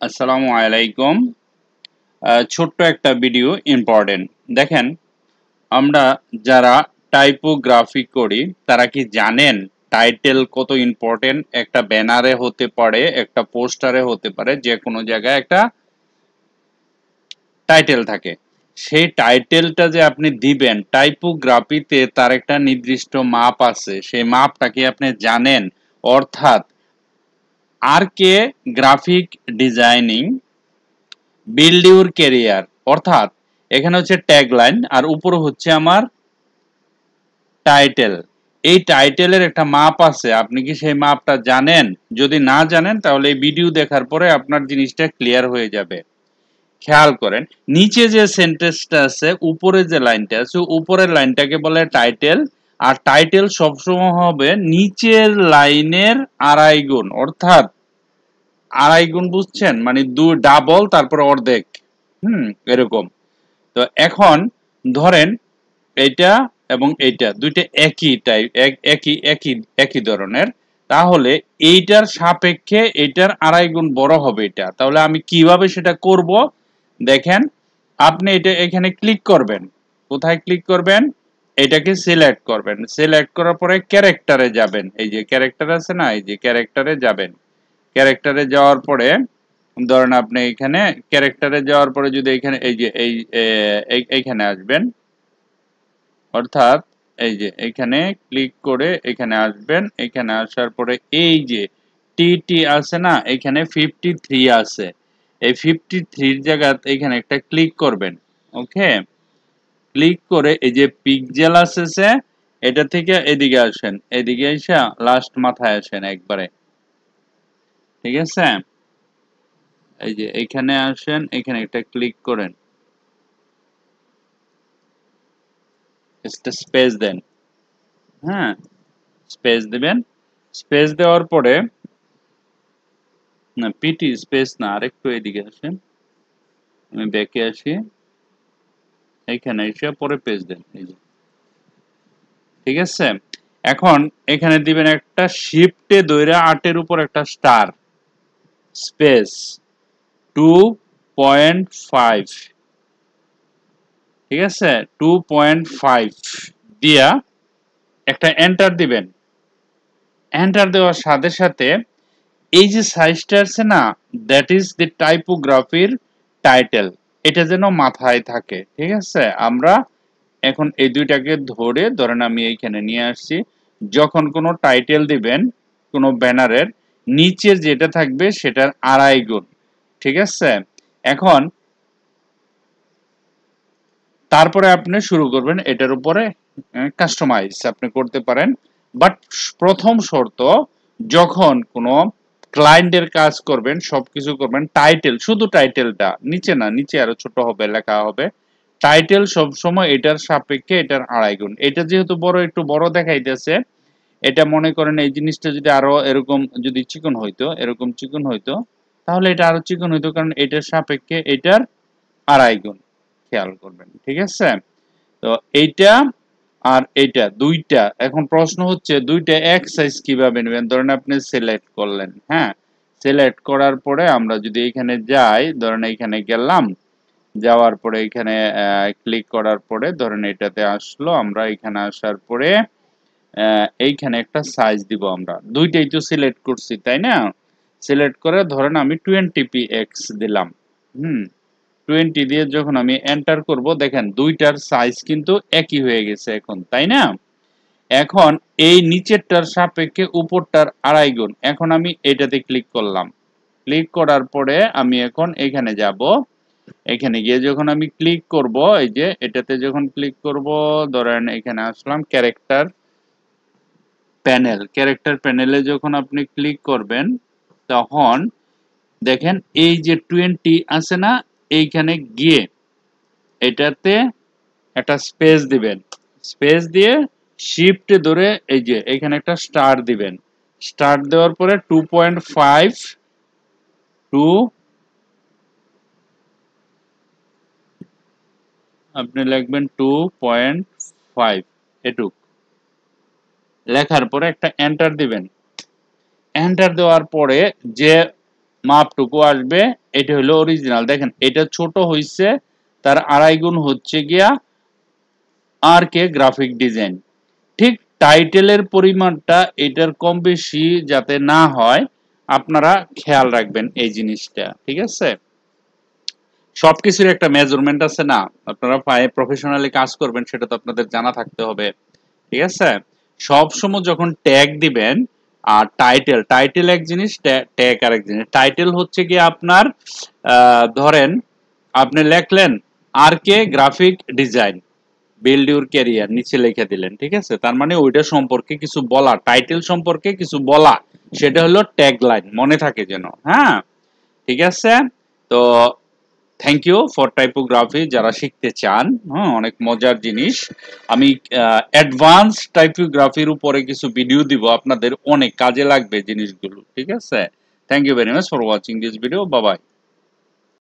আসসালামু আলাইকুম। ছোট্ট একটা ভিডিও ইম্পর্টেন্ট দেখেন। আমরা যারা টাইপোগ্রাফি করি তারা কি জানেন টাইটেল কত ইম্পর্টেন্ট? একটা ব্যানারে হতে পারে, একটা পোস্টারে হতে পারে, যে কোনো জায়গায় একটা টাইটেল থাকে। সেই টাইটেলটা যে আপনি দিবেন টাইপোগ্রাফিতে তার একটা নির্দিষ্ট মাপ আছে, সেই মাপটা কি আপনি জানেন? অর্থাৎ R K graphic designing build your career, অর্থাৎ এখানে হচ্ছে ট্যাগলাইন আর উপরে হচ্ছে আমার টাইটেল। এই টাইটেলের একটা মাপ আছে, আপনি কি সেই মাপটা জানেন? যদি না জানেন তাহলে এই ভিডিও দেখার পরে আপনার জিনিসটা ক্লিয়ার হয়ে যাবে। খেয়াল করেন, নিচে যে সেন্টেন্সটা আছে, উপরে যে লাইনটা আছে, উপরের লাইনটাকে বলে টাইটেল। আর টাইটেল সবসময় হবে নিচের লাইনের আড়াই গুণ, অর্থাৎ আড়াই গুণ, বুঝছেন? মানে দুই ডাবল তারপর অর্ধেক। এরকম। তো এখন ধরেন এইটা এবং এইটা দুইটা একই টাইপ, একই একই একই ধরনের, তাহলে এইটার সাপেক্ষে এইটার আড়াই গুণ বড় হবে এটা। তাহলে আমি কিভাবে সেটা করব দেখেন। আপনি এটা এখানে ক্লিক করবেন। কোথায় ক্লিক করবেন? এটাকে সিলেক্ট করবেন। সিলেক্ট করার পরে ক্যারেক্টারে যাবেন। এই যে ক্যারেক্টার আছে না, এই যে ক্যারেক্টারে যাবেন। ক্যারেক্টারে যাওয়ার পরে ধরেন আপনি এখানে ক্যারেক্টারে যাওয়ার পরে যদি এখানে এই যে এইখানে আসবেন, অর্থাৎ এই যে এখানে ক্লিক করে এখানে আসবেন। এখানে আসার পরে এই যে টি আছে না, এখানে 53 আছে। এই 53 এর জায়গাতে এখানে একটা ক্লিক করবেন। ওকে, ক্লিক করে এই যে পিক্সেল আছে, এটা থেকে এদিকে আসেন, এদিকে এসে লাস্ট মাথায় আসেন একবারে। ঠিক আছে, এই যে এখানে আসেন, এখানে একটা ক্লিক করেন, একটা স্পেস দেন। হ্যাঁ, স্পেস দিবেন। স্পেস দেওয়ার পরে না, পিটি স্পেস না, আরেকটু এদিকে আসেন, আমি ব্যাকে আসি, এখানে এসে পরে পেজ দেন। এই যে ঠিক আছে। এখন এখানে দিবেন একটা শিফটে ধরে 8 এর উপর একটা স্টার, স্পেস 2.5, ঠিক আছে, 2.5 দিয়া একটা এন্টার দিবেন। এন্টার দেওয়ার সাথে সাথে এই যে সাইজটা আছে না, দ্যাট ইজ দি টাইপোগ্রাফির টাইটেল, এটা যেন মাথায় থাকে। ঠিক আছে, আমরা এখন এই দুইটাকে ধরেন আমি এইখানে নিয়ে আসছি। যখন কোনো টাইটেল দিবেন কোনো ব্যানারের, নিচের যেটা থাকবে সেটার আড়াই গুণ। ঠিক আছে, এখন তারপরে আপনি শুরু করবেন এটার উপরে কাস্টমাইজ আপনি করতে পারেন। বাট প্রথম শর্ত, যখন কোনো ক্লায়েন্টের কাজ করবেন, সবকিছু করবেন, টাইটেল, শুধু টাইটেলটা, নিচে না, নিচে আরো ছোট হবে, লেখা হবে টাইটেল সব সময় এটার সাপেক্ষে এটার আড়াই গুণ। এটা যেহেতু বড়, একটু বড় দেখাইতেছে, এটা মনে করেন এই জিনিসটা যদি আরো এরকম যদি চিকন হইতো, এরকম চিকন হইতো, তাহলে এটা আরো চিকন হইতো, কারণ এটার সাপেক্ষে এটার আড়াই গুণ। খেয়াল করবেন। ঠিক আছে, তো এইটা আর এইটা দুইটা, এখন প্রশ্ন হচ্ছে দুইটা এক সাইজ কিভাবে নেবেন? ধরেন আপনি সিলেক্ট করলেন, হ্যাঁ, সিলেক্ট করার পরে আমরা যদি এখানে যাই, ধরেন এখানে গেলাম, যাওয়ার পরে এখানে ক্লিক করার পরে ধরেন এটাতে আসলো, আমরা এখানে আসার পরে এইখানে একটা সাইজ দিব। আমরা দুইটাই তো সিলেক্ট করছি, তাই না? সিলেক্ট করে ধরেন আমি 20px দিলাম। হুম 20 দিয়ে যখন আমি এন্টার করব, দেখেন দুইটার সাইজ কিন্তু একই হয়ে গেছে এখন, তাই না? এখন এই নিচেরটার সাপেক্ষে উপরটার আড়াই গুণ। এখন আমি এটাতে ক্লিক করলাম। ক্লিক করার পরে আমি এখন এখানে যাব। এখানে গিয়ে যখন আমি ক্লিক করব, এই যে এটাতে যখন ক্লিক করব, ধরেন এখানে আসলাম, ক্যারেক্টার প্যানেল, ক্যারেক্টার প্যানেলে যখন আপনি ক্লিক করবেন, তখন দেখেন এই যে 20 আছে না, এইখানে গিয়ে এটাতে একটা স্পেস দিবেন। স্পেস দিয়ে শিফট ধরে এই যে এখানে একটা স্টার দিবেন। স্টার দেওয়ার পরে 2.5 টু আপনি লিখবেন 2.5, এটুক লেখার পরে একটা এন্টার দিবেন। এন্টার দেওয়ার পরে যে মাপটুকু আসবে এটা হলো অরিজিনাল। দেখেন এটা ছোট হইছে, তার আড়াই গুণ হচ্ছে গিয়া আর কে গ্রাফিক ডিজাইন। ঠিক টাইটেলের পরিমাণটা এটার কম বেশি যাতে না হয় আপনারা খেয়াল রাখবেন এই জিনিসটা, ঠিক আছে? সবকিছুর একটা মেজারমেন্ট আছে না, আপনারা প্রফেশনালি কাজ করবেন সেটা তো আপনাদের জানা থাকতে হবে, ঠিক আছে? সব সময় যখন ট্যাগ দিবেন, আর টাইটেল এক জিনিস, ট্যাগ আরেক জিনিস। টাইটেল হচ্ছে কি আপনার ধরেন আপনি লেখলেন R K graphic design build your career, নিচে লিখে দিলেন, ঠিক আছে? তার মানে ওইটা সম্পর্কে কিছু বলা, টাইটেল সম্পর্কে কিছু বলা, সেটা হলো ট্যাগ লাইন, মনে থাকে যেন। হ্যাঁ, ঠিক আছে। তো থ্যাংক ইউ ফর টাইপোগ্রাফি যারা শিখতে চান। হ্যাঁ, অনেক মজার জিনিস। আমি অ্যাডভান্স টাইপোগ্রাফির উপরে কিছু ভিডিও দিব, আপনাদের অনেক কাজে লাগবে জিনিসগুলো, ঠিক আছে? Thank you very much for watching this video. Bye by.